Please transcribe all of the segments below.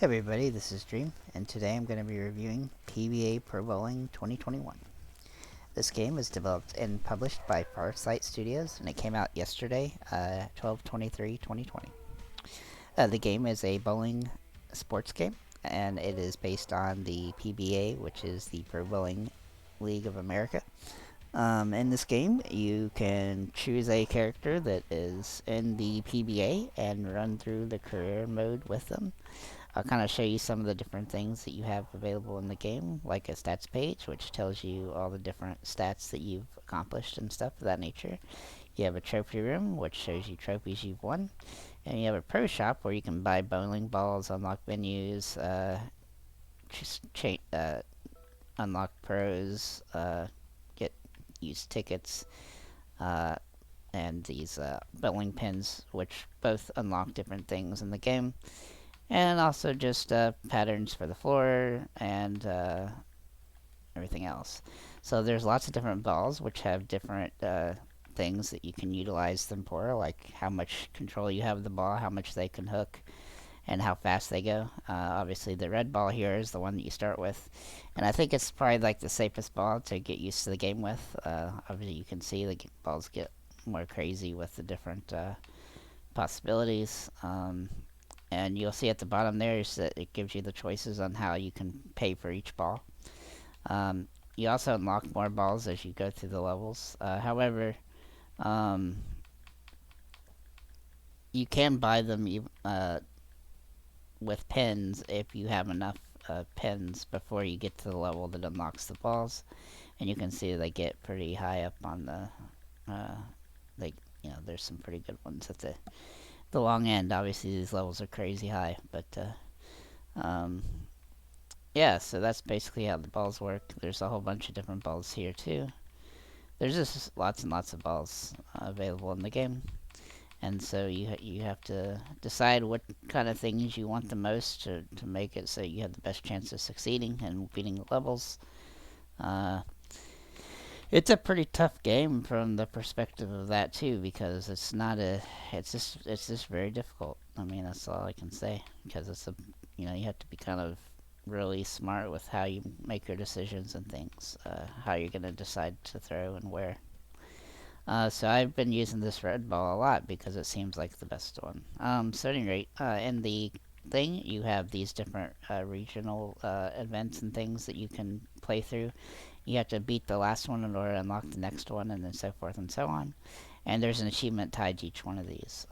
Hey everybody, this is Dream, and today I'm going to be reviewing PBA Pro Bowling 2021. This game is developed and published by Farsight Studios, and it came out yesterday, 12/23/2020. The game is a bowling sports game, and it is based on the PBA, which is the Pro Bowling League of America. In this game, you can choose a character that is in the PBA and run through the career mode with them. I'll kind of show you some of the different things that you have available in the game, like a stats page, which tells you all the different stats that you've accomplished and stuff of that nature. You have a trophy room, which shows you trophies you've won. And you have a pro shop where you can buy bowling balls, unlock venues, unlock pros, get used tickets, and these bowling pins, which both unlock different things in the game. And also just patterns for the floor and everything else. So there's lots of different balls which have different things that you can utilize them for, like how much control you have of the ball, how much they can hook, and how fast they go. Obviously the red ball here is the one that you start with, and I think it's probably like the safest ball to get used to the game with. Obviously you can see the balls get more crazy with the different possibilities. And you'll see at the bottom there is that it gives you the choices on how you can pay for each ball. You also unlock more balls as you go through the levels. However, you can buy them with pins if you have enough pins before you get to the level that unlocks the balls. And you can see they get pretty high up on the, there's some pretty good ones at the long end. Obviously these levels are crazy high, but yeah, so that's basically how the balls work. There's a whole bunch of different balls here too. There's just lots and lots of balls available in the game, and so you have to decide what kind of things you want the most to make it so you have the best chance of succeeding and beating the levels. It's a pretty tough game from the perspective of that too, because it's just very difficult. I mean, that's all I can say, because you have to be kind of really smart with how you make your decisions and things, how you're gonna decide to throw and where. So I've been using this red ball a lot because it seems like the best one. So at any rate, in the thing you have these different regional events and things that you can play through. You have to beat the last one in order to unlock the next one, and then so forth and so on. And there's an achievement tied to each one of these.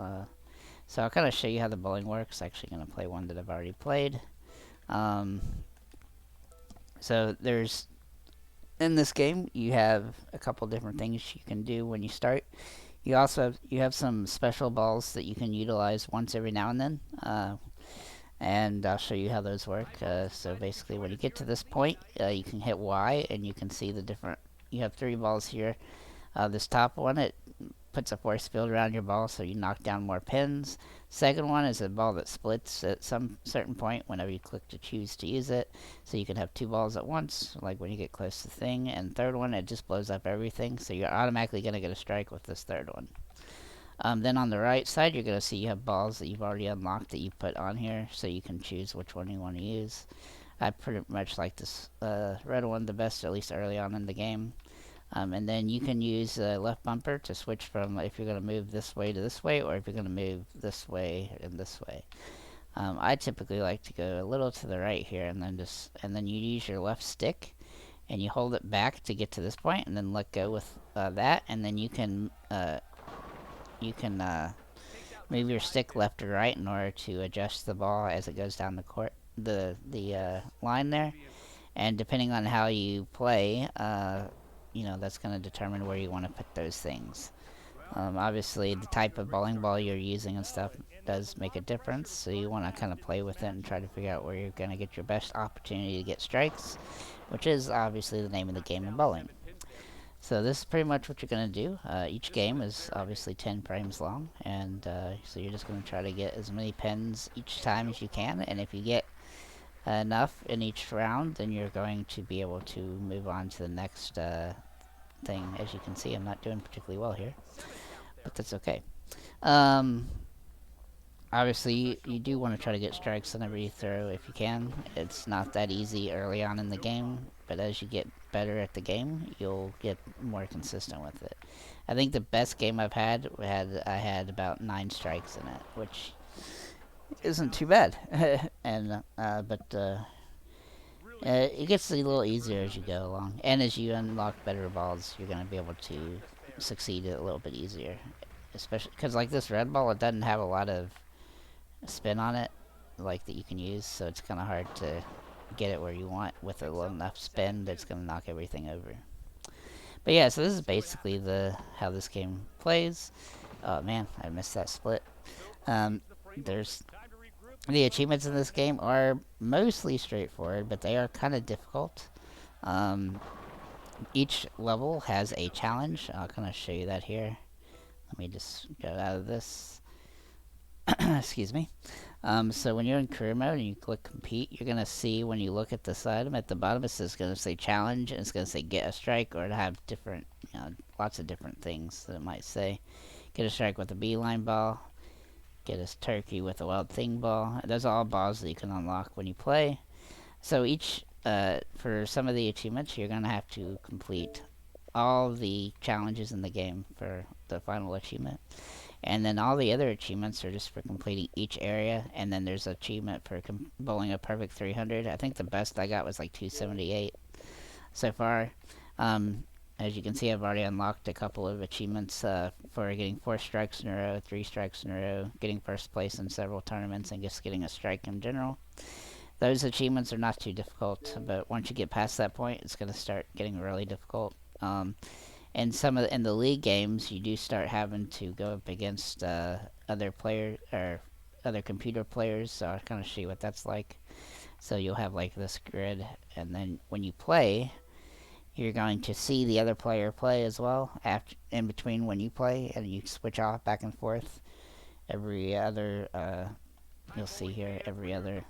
So I'll kind of show you how the bowling works. I'm actually going to play one that I've already played. So there's, in this game, you have a couple different things you can do when you start. You also have some special balls that you can utilize once every now and then. And I'll show you how those work. So basically when you get to this point, you can hit Y and you can see the different, you have 3 balls here. This top one, it puts a force field around your ball so you knock down more pins. Second one is a ball that splits at some certain point whenever you click to choose to use it, so you can have 2 balls at once, like when you get close to the thing. And third one, it just blows up everything, so you're automatically going to get a strike with this third one. Then on the right side, you're going to see you have balls that you've already unlocked that you put on here, so you can choose which one you want to use. I pretty much like this red one the best, at least early on in the game. And then you can use left bumper to switch from if you're going to move this way to this way, or if you're going to move this way and this way. I typically like to go a little to the right here, and then you use your left stick, and you hold it back to get to this point, and then let go with that, and then you can move your stick left or right in order to adjust the ball as it goes down the line there. And depending on how you play, that's going to determine where you want to put those things. Obviously, the type of bowling ball you're using and stuff does make a difference, so you want to kind of play with it and try to figure out where you're going to get your best opportunity to get strikes, which is obviously the name of the game in bowling. So this is pretty much what you're going to do. Each game is obviously 10 frames long, and so you're just going to try to get as many pins each time as you can, and if you get enough in each round, then you're going to be able to move on to the next thing. As you can see, I'm not doing particularly well here, but that's okay. Obviously, you do want to try to get strikes on every throw if you can. It's not that easy early on in the game, but as you get better at the game, you'll get more consistent with it. I think the best game I had about 9 strikes in it, which isn't too bad. And but it gets a little easier as you go along, and as you unlock better balls, you're gonna be able to succeed a little bit easier. Especially because like this red ball, it doesn't have a lot of spin on it, like that you can use, so it's kind of hard to get it where you want with a little enough spin that's gonna knock everything over. But yeah, so this is basically the how this game plays. Oh man, I missed that split. Um, there's the achievements in this game are mostly straightforward, but they are kind of difficult. Um, each level has a challenge. I'll kind of show you that here. Let me just go out of this. Excuse me. So when you're in career mode and you click compete, you're gonna see when you look at this item at the bottom, it's gonna say challenge and it's gonna say get a strike, or it have different, lots of different things that it might say. Get a strike with a beeline ball. Get a turkey with a wild thing ball. Those are all balls that you can unlock when you play. So each, for some of the achievements, you're gonna have to complete all the challenges in the game for the final achievement. And then all the other achievements are just for completing each area. And then there's an achievement for bowling a perfect 300. I think the best I got was like 278 so far. As you can see, I've already unlocked a couple of achievements for getting 4 strikes in a row, 3 strikes in a row, getting first place in several tournaments, and just getting a strike in general. Those achievements are not too difficult, but once you get past that point, it's going to start getting really difficult. And in the league games, you do start having to go up against other players or other computer players. So I'll kind of show you what that's like. So you'll have like this grid, and then when you play, you're going to see the other player play as well. After in between when you play, and you switch off back and forth. Every other, you'll see here, every other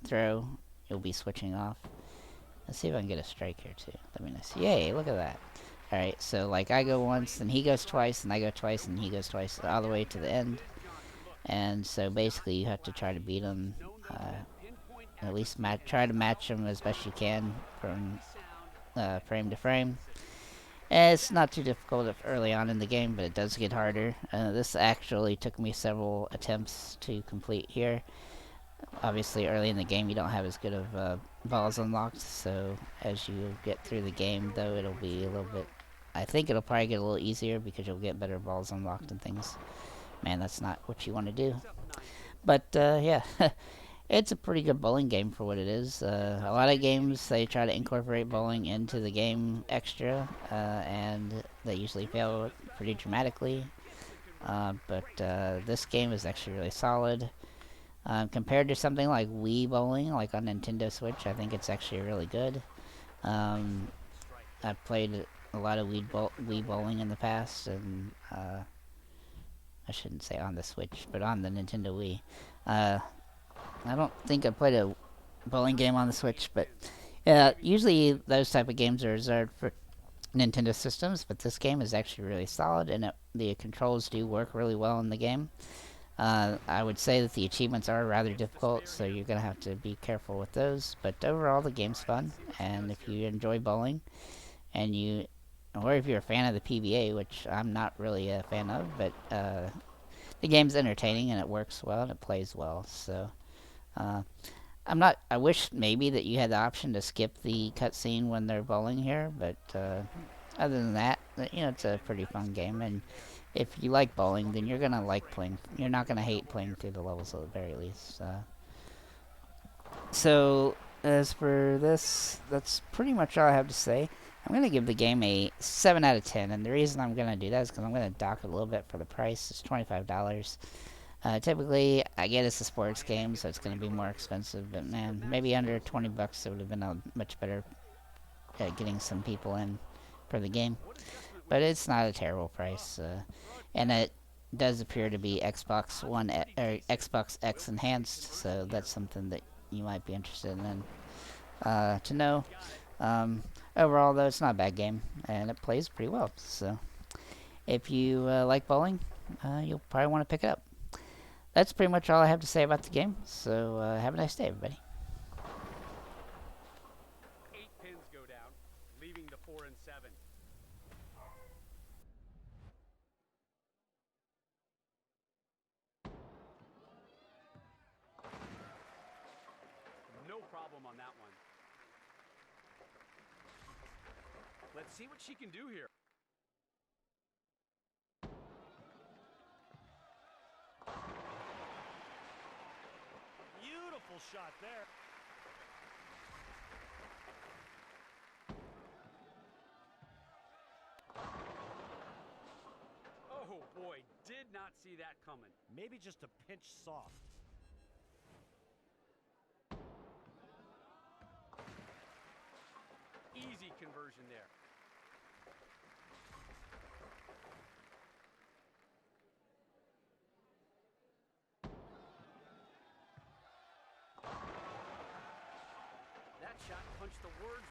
throw, you'll be switching off. Let's see if I can get a strike here too. Let me see. Yay! Look at that. Alright, so like I go once, and he goes twice, and I go twice, and he goes twice, all the way to the end. And so basically you have to try to beat him, at least try to match him as best you can from frame to frame. And it's not too difficult early on in the game, but it does get harder. This actually took me several attempts to complete here. Obviously early in the game you don't have as good of balls unlocked, so as you get through the game though, it'll be a little bit, I think it'll probably get a little easier because you'll get better balls unlocked and things. Man, that's not what you want to do. But yeah, it's a pretty good bowling game for what it is. A lot of games, they try to incorporate bowling into the game extra, and they usually fail pretty dramatically. But this game is actually really solid. Compared to something like Wii Bowling, like on Nintendo Switch, I think it's actually really good. I've played a lot of Wii Bowling in the past, and I shouldn't say on the Switch, but on the Nintendo Wii. I don't think I played a bowling game on the Switch, but usually those type of games are reserved for Nintendo systems, but this game is actually really solid, and the controls do work really well in the game. I would say that the achievements are rather difficult, so you're going to have to be careful with those, but overall the game's fun, and if you enjoy bowling, or if you're a fan of the PBA, which I'm not really a fan of, but the game's entertaining, and it works well, and it plays well, so I wish maybe that you had the option to skip the cutscene when they're bowling here, but other than that, it's a pretty fun game, and if you like bowling, then you're gonna like playing. You're not gonna hate playing through the levels at the very least. So as for this, that's pretty much all I have to say. I'm gonna give the game a 7 out of 10, and the reason I'm gonna do that is because I'm gonna dock it a little bit for the price. It's $25. Typically, I get it's a sports game, so it's going to be more expensive. But man, maybe under 20 bucks, it would have been a much better at getting some people in for the game. But it's not a terrible price, and it does appear to be Xbox One or Xbox X enhanced, so that's something that you might be interested in to know. Overall, though, it's not a bad game, and it plays pretty well. So if you like bowling, you'll probably want to pick it up. that's pretty much all I have to say about the game. So have a nice day, everybody. 8 pins go down, leaving the 4 and 7. No problem on that one. Let's see what she can do here. Beautiful shot there. Oh boy, did not see that coming. Maybe just a pinch soft. Easy conversion there. That shot punched the words